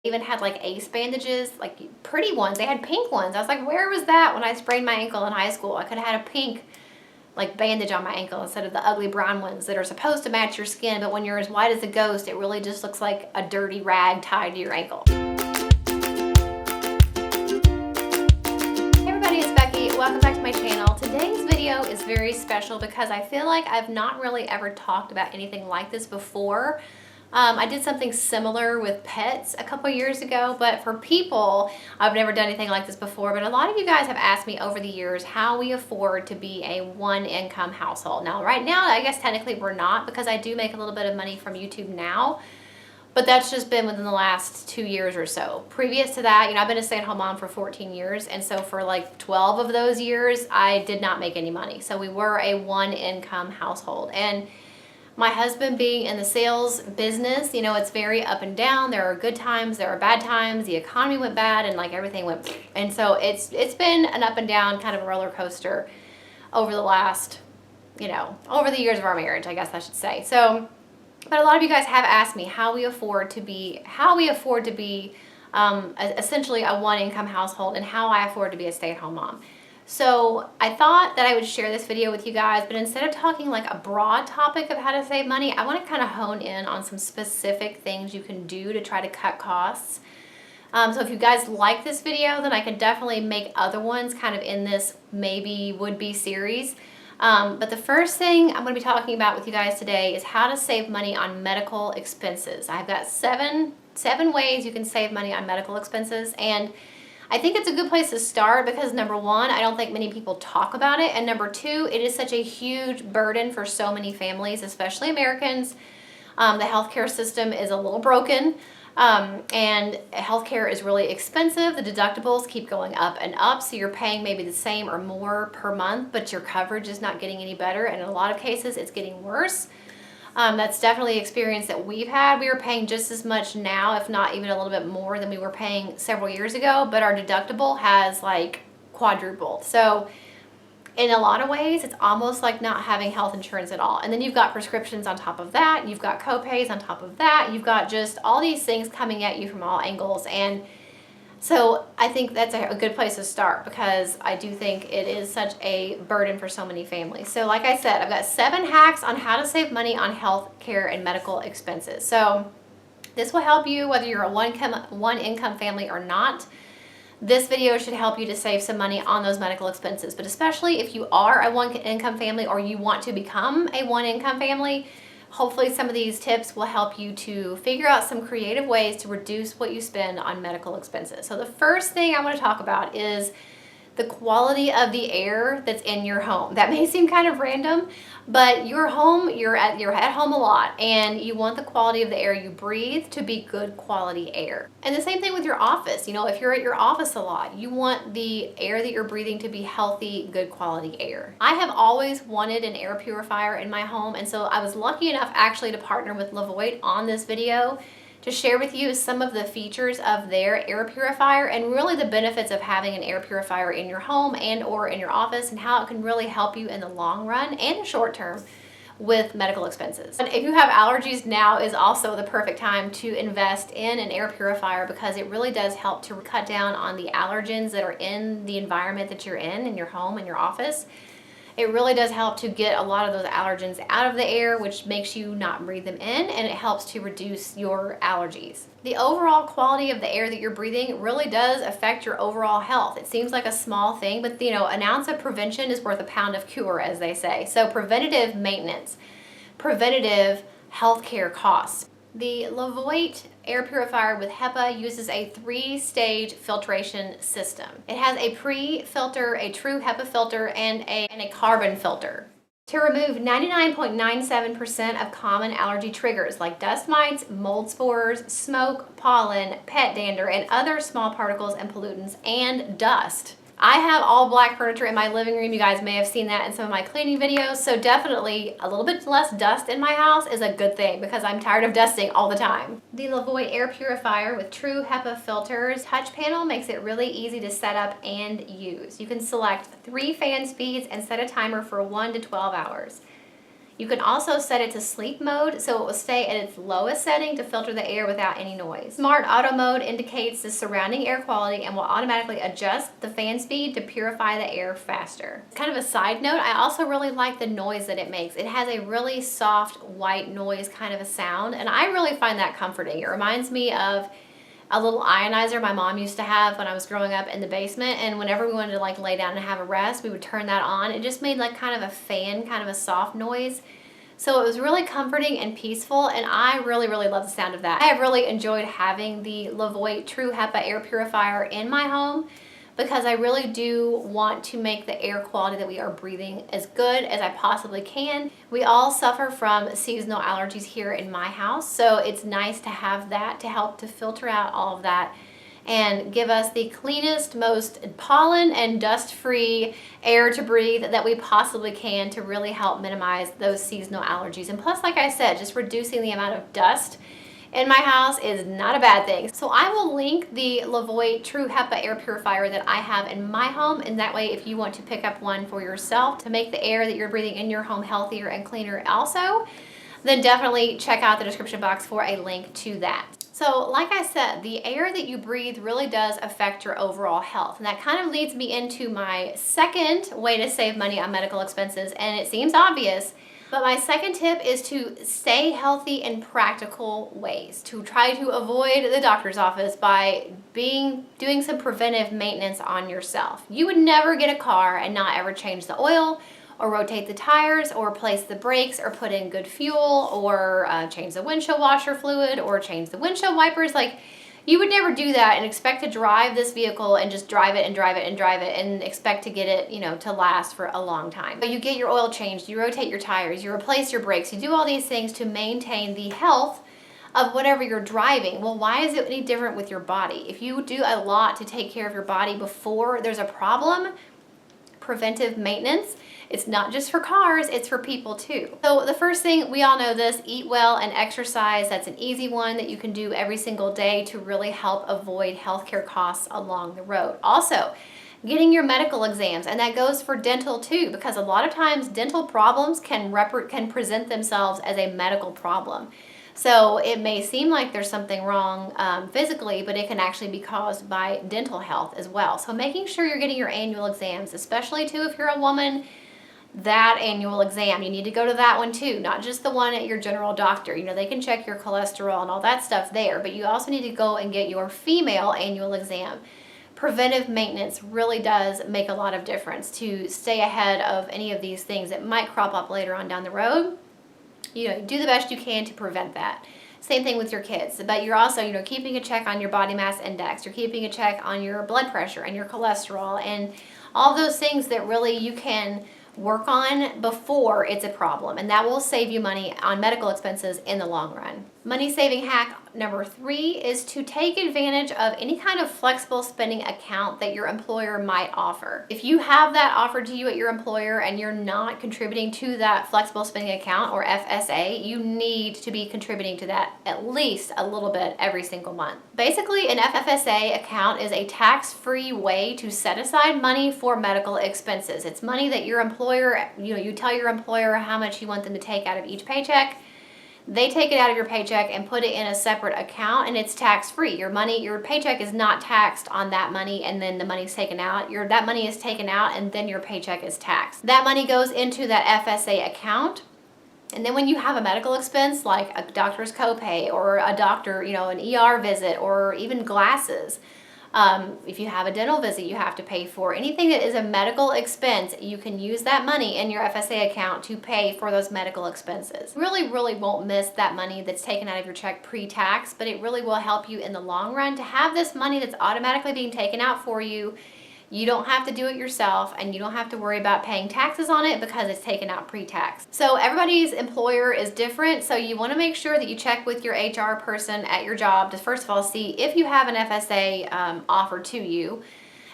Even had like ace bandages, like pretty ones. They had pink ones. I was like, where was that when I sprained my ankle in high school? I could have had a pink like bandage on my ankle instead of the ugly brown ones that are supposed to match your skin, but when you're as white as a ghost, it really just looks like a dirty rag tied to your ankle. Hey everybody, it's Becky. Welcome back to my channel. Today's video is very special because I feel like I've not really ever talked about anything like this before. I did something similar with pets a couple years ago, but for people, I've never done anything like this before. But a lot of you guys have asked me over the years how we afford to be a one-income household. Now, right now, I guess technically we're not, because I do make a little bit of money from YouTube now, but that's just been within the last 2 years or so. Previous to that, I've been a stay-at-home mom for 14 years, and so for like 12 of those years, I did not make any money. So we were a one-income household. And my husband being in the sales business, it's very up and down. There are good times, there are bad times. The economy went bad and like everything went, and so it's been an up and down kind of a roller coaster over the last, over the years of our marriage, I guess I should say. So, but a lot of you guys have asked me how we afford to be essentially a one-income household and how I afford to be a stay-at-home mom. So I thought that I would share this video with you guys, but instead of talking like a broad topic of how to save money, I want to kind of hone in on some specific things you can do to try to cut costs. So if you guys like this video, then I can definitely make other ones kind of in this maybe would-be series. But the first thing I'm going to be talking about with you guys today is how to save money on medical expenses. I've got seven ways you can save money on medical expenses, and I think it's a good place to start because number one, I don't think many people talk about it, and number two, it is such a huge burden for so many families, especially Americans. The healthcare system is a little broken, and healthcare is really expensive. The deductibles keep going up and up, so you're paying maybe the same or more per month, but your coverage is not getting any better, and in a lot of cases, it's getting worse. That's definitely an experience that we've had. We are paying just as much now, if not even a little bit more than we were paying several years ago, but our deductible has like quadrupled. So in a lot of ways, it's almost like not having health insurance at all. And then you've got prescriptions on top of that. You've got co-pays on top of that. You've got just all these things coming at you from all angles. And so I think that's a good place to start because I do think it is such a burden for so many families. So like I said, I've got 7 hacks on how to save money on health care and medical expenses. So this will help you whether you're a one-income family or not. This video should help you to save some money on those medical expenses, but especially if you are a one-income family or you want to become a one-income family, hopefully some of these tips will help you to figure out some creative ways to reduce what you spend on medical expenses. So the first thing I want to talk about is the quality of the air that's in your home. That may seem kind of random, but you're at home a lot and you want the quality of the air you breathe to be good quality air. And the same thing with your office. If you're at your office a lot, you want the air that you're breathing to be healthy, good quality air. I have always wanted an air purifier in my home, and so I was lucky enough actually to partner with Levoit on this video to share with you some of the features of their air purifier and really the benefits of having an air purifier in your home and or in your office and how it can really help you in the long run and the short term with medical expenses. And if you have allergies, now is also the perfect time to invest in an air purifier because it really does help to cut down on the allergens that are in the environment that you're in your home and your office. It really does help to get a lot of those allergens out of the air, which makes you not breathe them in, and it helps to reduce your allergies. The overall quality of the air that you're breathing really does affect your overall health. It seems like a small thing, but an ounce of prevention is worth a pound of cure, as they say. So preventative maintenance, preventative healthcare costs. The Levoit air purifier with HEPA uses a 3-stage filtration system. It has a pre-filter, a true HEPA filter, and a carbon filter to remove 99.97% of common allergy triggers like dust mites, mold spores, smoke, pollen, pet dander, and other small particles and pollutants, and dust. I have all black furniture in my living room. You guys may have seen that in some of my cleaning videos. So definitely a little bit less dust in my house is a good thing because I'm tired of dusting all the time. The Levoit air purifier with true HEPA filters touch panel makes it really easy to set up and use. You can select 3 fan speeds and set a timer for 1 to 12 hours. You can also set it to sleep mode, so it will stay at its lowest setting to filter the air without any noise. Smart auto mode indicates the surrounding air quality and will automatically adjust the fan speed to purify the air faster. Kind of a side note, I also really like the noise that it makes. It has a really soft white noise kind of a sound, and I really find that comforting. It reminds me of a little ionizer my mom used to have when I was growing up in the basement, and whenever we wanted to like lay down and have a rest, we would turn that on. It just made like kind of a fan, kind of a soft noise. So it was really comforting and peaceful, and I really, really love the sound of that. I have really enjoyed having the Levoit True HEPA air purifier in my home because I really do want to make the air quality that we are breathing as good as I possibly can. We all suffer from seasonal allergies here in my house, so it's nice to have that to help to filter out all of that and give us the cleanest, most pollen and dust-free air to breathe that we possibly can to really help minimize those seasonal allergies. And plus, like I said, just reducing the amount of dust in my house is not a bad thing. So I will link the Levoit True HEPA air purifier that I have in my home, and that way if you want to pick up one for yourself to make the air that you're breathing in your home healthier and cleaner also, then definitely check out the description box for a link to that. So like I said, the air that you breathe really does affect your overall health. And that kind of leads me into my second way to save money on medical expenses. And it seems obvious, but my second tip is to stay healthy in practical ways, to try to avoid the doctor's office by doing some preventive maintenance on yourself. You would never get a car and not ever change the oil, or rotate the tires, or replace the brakes, or put in good fuel, or change the windshield washer fluid, or change the windshield wipers. Like, you would never do that and expect to drive this vehicle and just drive it and drive it and drive it and expect to get it, you know, to last for a long time. But you get your oil changed, you rotate your tires, you replace your brakes, you do all these things to maintain the health of whatever you're driving. Well, why is it any different with your body? If you do a lot to take care of your body before there's a problem, preventive maintenance, it's not just for cars, it's for people too. So the first thing, we all know this, eat well and exercise. That's an easy one that you can do every single day to really help avoid healthcare costs along the road. Also, getting your medical exams, and that goes for dental too, because a lot of times dental problems can present themselves as a medical problem. So it may seem like there's something wrong physically, but it can actually be caused by dental health as well. So making sure you're getting your annual exams, especially too if you're a woman, that annual exam, you need to go to that one too, not just the one at your general doctor. You know, they can check your cholesterol and all that stuff there, but you also need to go and get your female annual exam. Preventive maintenance really does make a lot of difference to stay ahead of any of these things that might crop up later on down the road. You know, do the best you can to prevent that. Same thing with your kids, but you're also, you know, keeping a check on your body mass index. You're keeping a check on your blood pressure and your cholesterol and all those things that really you can work on before it's a problem, and that will save you money on medical expenses in the long run. Money saving hack number 3 is to take advantage of any kind of flexible spending account that your employer might offer. If you have that offered to you at your employer and you're not contributing to that flexible spending account or FSA, you need to be contributing to that at least a little bit every single month. Basically, an FSA account is a tax-free way to set aside money for medical expenses. It's money that your employer, you tell your employer how much you want them to take out of each paycheck. They take it out of your paycheck and put it in a separate account, and it's tax-free. Your paycheck is not taxed on that money, and then the money's taken out. That money is taken out, and then your paycheck is taxed. That money goes into that FSA account, and then when you have a medical expense like a doctor's copay or a doctor, an ER visit, or even glasses, if you have a dental visit you have to pay for, anything that is a medical expense, you can use that money in your FSA account to pay for those medical expenses. Really won't miss that money that's taken out of your check pre-tax, but it really will help you in the long run to have this money that's automatically being taken out for you. You don't have to do it yourself, and you don't have to worry about paying taxes on it because it's taken out pre-tax. So everybody's employer is different, so you want to make sure that you check with your HR person at your job to first of all see if you have an FSA offered to you.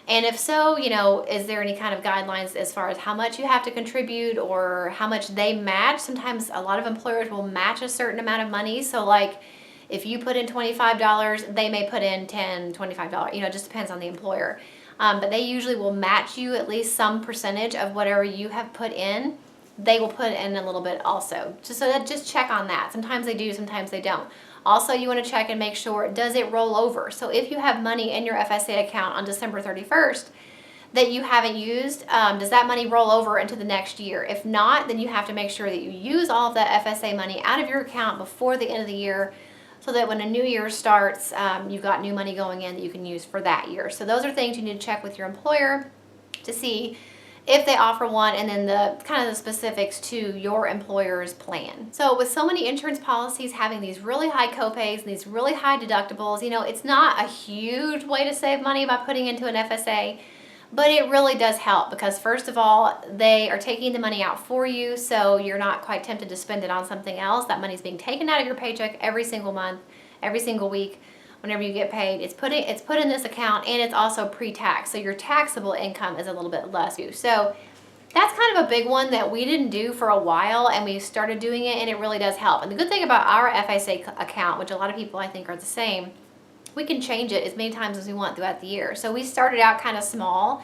And if so, is there any kind of guidelines as far as how much you have to contribute or how much they match? Sometimes a lot of employers will match a certain amount of money. So like if you put in $25, they may put in $10, $25, it just depends on the employer. But they usually will match you at least some percentage of whatever you have put in. they will put in a little bit also. Just check on that. Sometimes they do, sometimes they don't. Also, you want to check and make sure, does it roll over? So if you have money in your FSA account on December 31st that you haven't used, does that money roll over into the next year? If not, then you have to make sure that you use all of that FSA money out of your account before the end of the year, so that when a new year starts, you've got new money going in that you can use for that year. So those are things you need to check with your employer to see if they offer one, and then the kind of the specifics to your employer's plan. So with so many insurance policies having these really high copays and these really high deductibles, you know, it's not a huge way to save money by putting into an FSA, but it really does help because first of all, they are taking the money out for you, so you're not quite tempted to spend it on something else. That money's being taken out of your paycheck every single month, every single week. Whenever you get paid, it's put in this account, and it's also pre-tax, so your taxable income is a little bit less too. So that's kind of a big one that we didn't do for a while, and we started doing it, and it really does help. And the good thing about our FSA account, which a lot of people I think are the same, we can change it as many times as we want throughout the year. So we started out kind of small,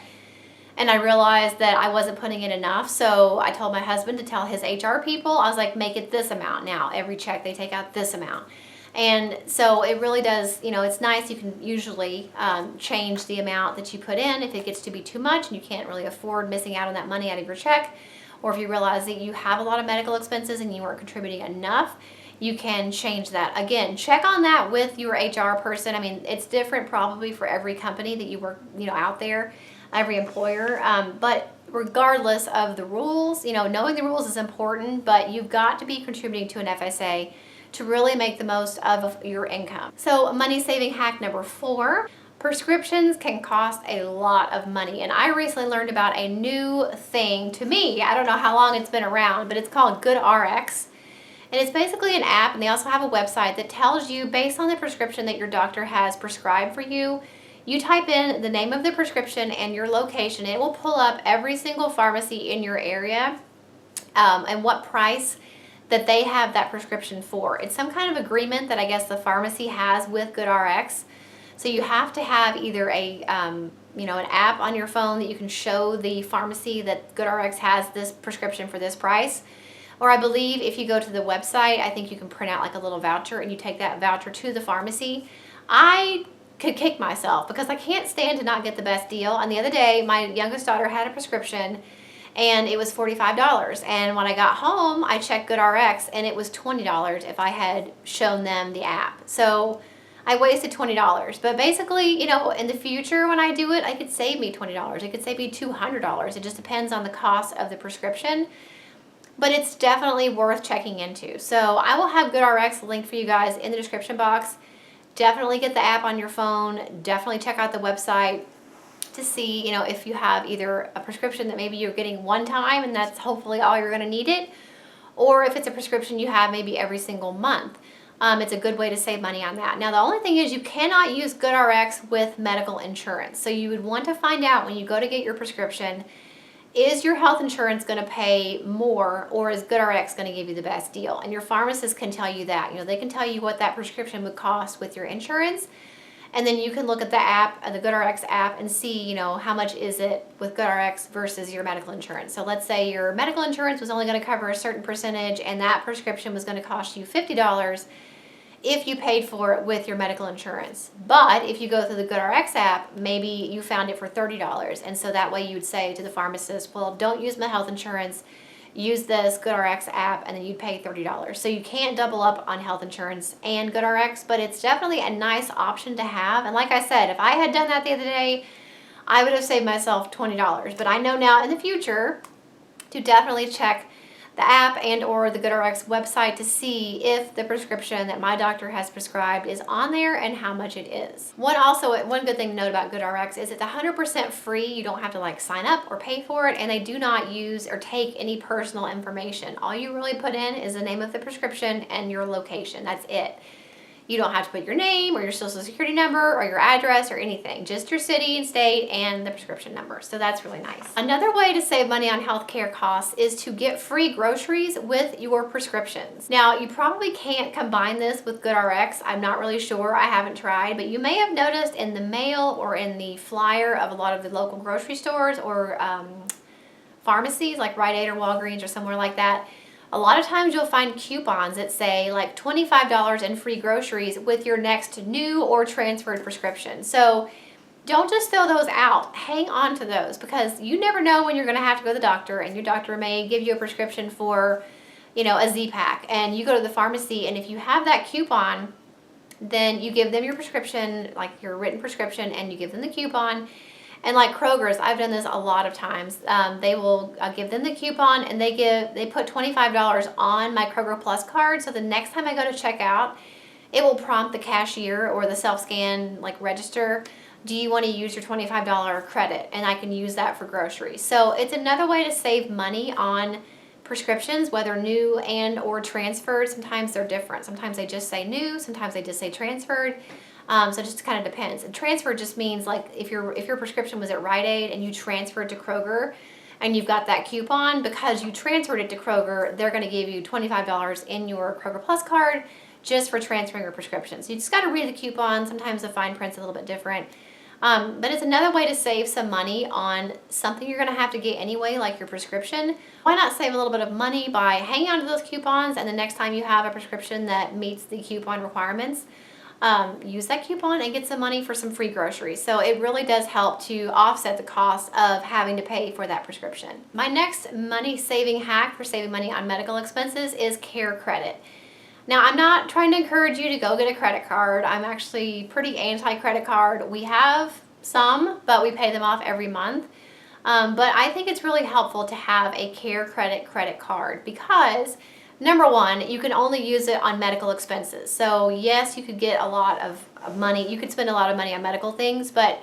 and I realized that I wasn't putting in enough, so I told my husband to tell his HR people. I was like, make it this amount now. Every check they take out this amount. And so it really does, you know, it's nice. You can usually change the amount that you put in if it gets to be too much and you can't really afford missing out on that money out of your check, or if you realize that you have a lot of medical expenses and you aren't contributing enough, you can change that. Again, check on that with your HR person. I mean, it's different probably for every company that you work, you know, out there, every employer, but regardless of the rules, you know, knowing the rules is important, but you've got to be contributing to an FSA to really make the most of your income. So money saving hack number 4, prescriptions can cost a lot of money. And I recently learned about a new thing to me. I don't know how long it's been around, but it's called GoodRx. And it's basically an app, and they also have a website that tells you, based on the prescription that your doctor has prescribed for you, you type in the name of the prescription and your location. It will pull up every single pharmacy in your area and what price that they have that prescription for. It's some kind of agreement that I guess the pharmacy has with GoodRx. So you have to have either a you know, an app on your phone that you can show the pharmacy that GoodRx has this prescription for this price. Or I believe if you go to the website, I think you can print out like a little voucher and you take that voucher to the pharmacy. I could kick myself because I can't stand to not get the best deal. And the other day, my youngest daughter had a prescription and it was $45. And when I got home, I checked GoodRx and it was $20 if I had shown them the app. So I wasted $20. But basically, you know, in the future when I do it, I could save me $20. It could save me $200. It just depends on the cost of the prescription. But it's definitely worth checking into. So I will have GoodRx linked for you guys in the description box. Definitely get the app on your phone. Definitely check out the website to see, you know, if you have either a prescription that maybe you're getting one time and that's hopefully all you're going to need it, or if it's a prescription you have maybe every single month. It's a good way to save money on that. Now, the only thing is you cannot use GoodRx with medical insurance. So you would want to find out when you go to get your prescription, is your health insurance going to pay more, or is GoodRx going to give you the best deal? And your pharmacist can tell you that. You know, they can tell you what that prescription would cost with your insurance. And then you can look at the app, the GoodRx app, and see, you know, how much is it with GoodRx versus your medical insurance. So let's say your medical insurance was only going to cover a certain percentage and that prescription was going to cost you $50 if you paid for it with your medical insurance. But if you go through the GoodRx app, maybe you found it for $30. And so that way you would say to the pharmacist, well, don't use my health insurance, use this GoodRx app, and then you'd pay $30. So you can't double up on health insurance and GoodRx, but it's definitely a nice option to have. And like I said, if I had done that the other day, I would have saved myself $20. But I know now in the future to definitely check the app and or the GoodRx website to see if the prescription that my doctor has prescribed is on there and how much it is. One good thing to note about GoodRx is it's 100% free. You don't have to like sign up or pay for it, and they do not use or take any personal information. All you really put in is the name of the prescription and your location. That's it. You don't have to put your name or your social security number or your address or anything, just your city and state and the prescription number. So that's really nice. Another way to save money on healthcare costs is to get free groceries with your prescriptions. Now, you probably can't combine this with GoodRx. I'm not really sure. I haven't tried, but you may have noticed in the mail or in the flyer of a lot of the local grocery stores or pharmacies like Rite Aid or Walgreens or somewhere like that, a lot of times you'll find coupons that say like $25 in free groceries with your next new or transferred prescription. So don't just throw those out. Hang on to those, because you never know when you're going to have to go to the doctor, and your doctor may give you a prescription for, a Z-Pack, and you go to the pharmacy, and if you have that coupon, then you give them your prescription, like your written prescription, and you give them the coupon. And like Kroger's, I've done this a lot of times. They will give them the coupon, and they put $25 on my Kroger Plus card. So the next time I go to check out, it will prompt the cashier or the self-scan like register, do you want to use your $25 credit? And I can use that for groceries. So it's another way to save money on prescriptions, whether new and or transferred. Sometimes they're different. Sometimes they just say new, sometimes they just say transferred. So it just kind of depends. And transfer just means like if your prescription was at Rite Aid and you transferred to Kroger and you've got that coupon, because you transferred it to Kroger, they're going to give you $25 in your Kroger Plus card just for transferring your prescription. So you just got to read the coupon. Sometimes the fine print's a little bit different. But it's another way to save some money on something you're going to have to get anyway, like your prescription. Why not save a little bit of money by hanging on to those coupons, and the next time you have a prescription that meets the coupon requirements, use that coupon and get some money for some free groceries. So it really does help to offset the cost of having to pay for that prescription. My next money saving hack for saving money on medical expenses is care credit. Now, I'm not trying to encourage you to go get a credit card. I'm actually pretty anti-credit card. We have some, but we pay them off every month. But I think it's really helpful to have a care credit card, because number one, you can only use it on medical expenses. So yes, you could get a lot of money. You could spend a lot of money on medical things, but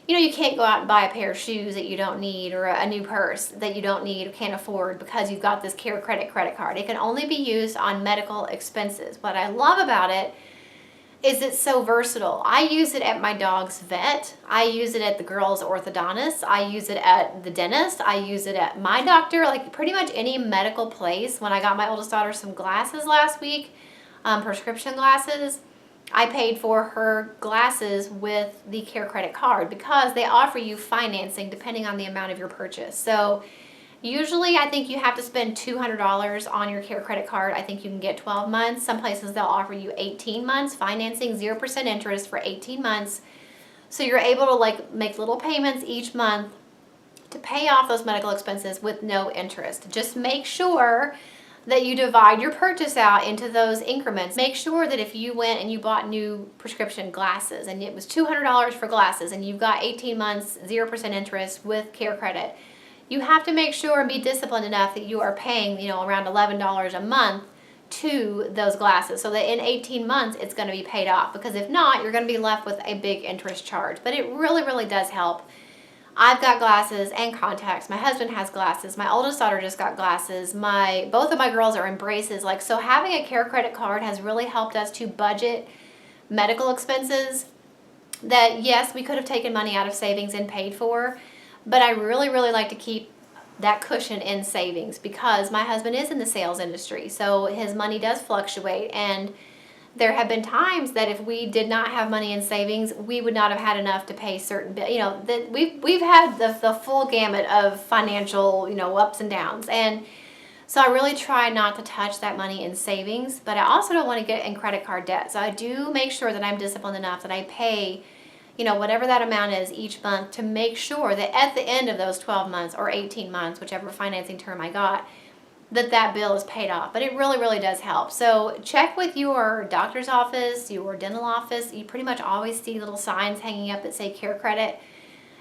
you can't go out and buy a pair of shoes that you don't need, or a new purse that you don't need or can't afford, because you've got this care credit card. It can only be used on medical expenses. What I love about it is it's so versatile. I use it at my dog's vet. I use it at the girl's orthodontist. I use it at the dentist. I use it at my doctor, like pretty much any medical place. When I got my oldest daughter some glasses last week, prescription glasses, I paid for her glasses with the care credit card, because they offer you financing depending on the amount of your purchase. So usually I think you have to spend $200 on your care credit card. I think you can get 12 months. Some places they'll offer you 18 months, financing 0% interest for 18 months. So you're able to like make little payments each month to pay off those medical expenses with no interest. Just make sure that you divide your purchase out into those increments. Make sure that if you went and you bought new prescription glasses and it was $200 for glasses, and you've got 18 months, 0% interest with care credit, you have to make sure and be disciplined enough that you are paying, around $11 a month to those glasses, so that in 18 months it's going to be paid off. Because if not, you're going to be left with a big interest charge. But it really, really does help. I've got glasses and contacts. My husband has glasses. My oldest daughter just got glasses. Both of my girls are in braces. So having a care credit card has really helped us to budget medical expenses that, yes, we could have taken money out of savings and paid for, but I really, really like to keep that cushion in savings, because my husband is in the sales industry, so his money does fluctuate, and there have been times that if we did not have money in savings, we would not have had enough to pay certain bills. That we've had the full gamut of financial, ups and downs. And so I really try not to touch that money in savings, but I also don't want to get in credit card debt. So I do make sure that I'm disciplined enough that I pay, whatever that amount is each month, to make sure that at the end of those 12 months or 18 months, whichever financing term I got, that bill is paid off. But it really, really does help. So check with your doctor's office, your dental office. You pretty much always see little signs hanging up that say care credit.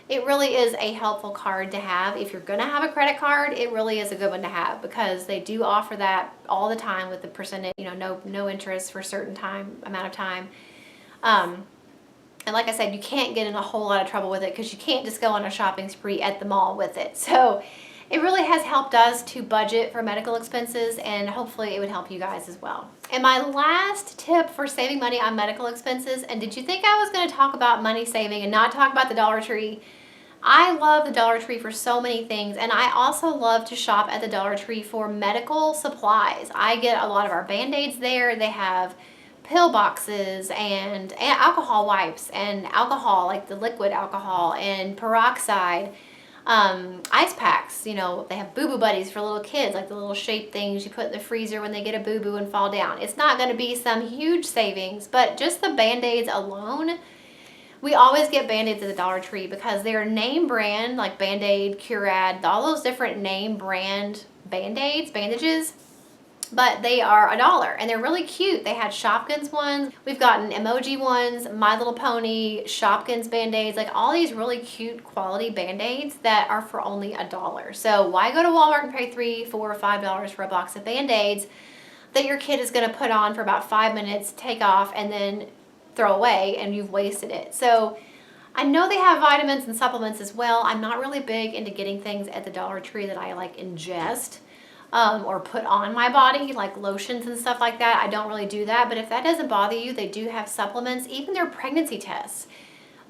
It really is a helpful card to have. If you're going to have a credit card, it really is a good one to have, because they do offer that all the time with the percentage, no interest for a certain amount of time. And like I said, you can't get in a whole lot of trouble with it, because you can't just go on a shopping spree at the mall with it. So it really has helped us to budget for medical expenses, and hopefully it would help you guys as well. And my last tip for saving money on medical expenses, and did you think I was going to talk about money saving and not talk about the Dollar Tree? I love the Dollar Tree for so many things, and I also love to shop at the Dollar Tree for medical supplies. I get a lot of our Band-Aids there. They have pill boxes and alcohol wipes and alcohol, like the liquid alcohol, and peroxide. Ice packs, you know, they have boo-boo buddies for little kids, like the little shape things you put in the freezer when they get a boo-boo and fall down. It's not going to be some huge savings, but just the Band-Aids alone. We always get Band-Aids at the Dollar Tree because they're name brand, like Band-Aid, Curad, all those different name brand Band-Aids, bandages, but they are $1 and they're really cute. They had Shopkins ones. We've gotten emoji ones, My Little Pony, Shopkins Band-Aids, like all these really cute quality Band-Aids that are for only $1. So why go to Walmart and pay $3, $4, or $5 for a box of Band-Aids that your kid is going to put on for about 5 minutes, take off, and then throw away, and you've wasted it. So I know they have vitamins and supplements as well. I'm not really big into getting things at the Dollar Tree that I like ingest or put on my body, like lotions and stuff like that. I don't really do that, but if that doesn't bother you, they do have supplements, even their pregnancy tests.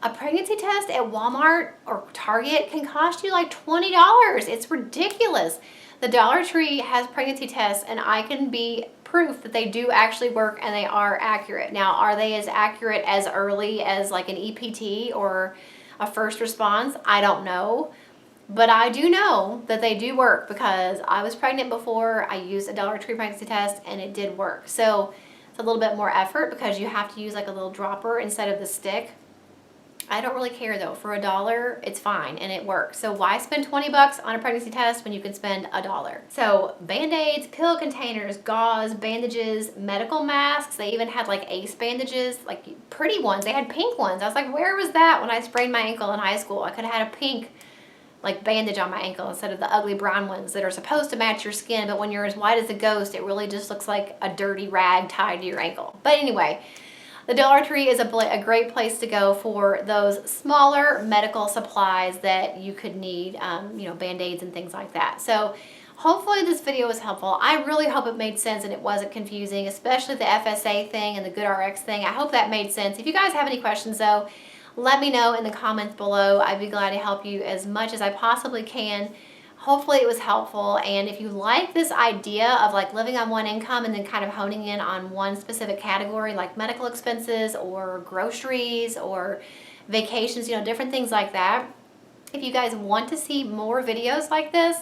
A pregnancy test at Walmart or Target can cost you like $20. It's ridiculous. The Dollar Tree has pregnancy tests, and I can be proof that they do actually work and they are accurate. Now, are they as accurate as early as like an EPT or a first response? I don't know. But I do know that they do work because I was pregnant before. I used a Dollar Tree pregnancy test and it did work. So it's a little bit more effort because you have to use like a little dropper instead of the stick. I don't really care though. For $1, it's fine and it works. So why spend 20 bucks on a pregnancy test when you can spend $1? So Band-Aids, pill containers, gauze, bandages, medical masks. They even had like Ace bandages, like pretty ones. They had pink ones. I was like, where was that when I sprained my ankle in high school? I could have had a pink like bandage on my ankle instead of the ugly brown ones that are supposed to match your skin, but when you're as white as a ghost, it really just looks like a dirty rag tied to your ankle. But anyway, the Dollar Tree is a great place to go for those smaller medical supplies that you could need, you know, Band-Aids and things like that. So hopefully this video was helpful. I really hope it made sense and it wasn't confusing, especially the FSA thing and the GoodRx thing. I hope that made sense. If you guys have any questions though, let me know in the comments below. I'd be glad to help you as much as I possibly can. Hopefully it was helpful, and if you like this idea of like living on one income and then kind of honing in on one specific category like medical expenses or groceries or vacations, you know, different things like that. If you guys want to see more videos like this,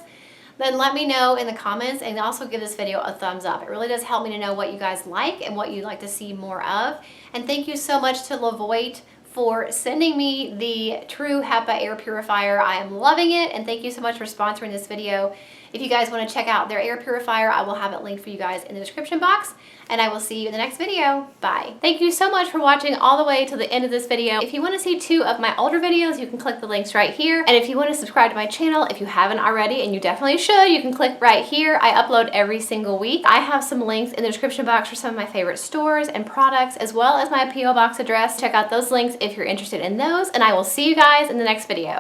then let me know in the comments, and also give this video a thumbs up. It really does help me to know what you guys like and what you'd like to see more of. And thank you so much to Levoit for sending me the True HEPA air purifier. I am loving it, and thank you so much for sponsoring this video. If you guys want to check out their air purifier, I will have it linked for you guys in the description box, and I will see you in the next video. Bye. Thank you so much for watching all the way to the end of this video. If you want to see 2 of my older videos, you can click the links right here. And if you want to subscribe to my channel, if you haven't already, and you definitely should, you can click right here. I upload every single week. I have some links in the description box for some of my favorite stores and products, as well as my P.O. Box address. Check out those links if you're interested in those, and I will see you guys in the next video.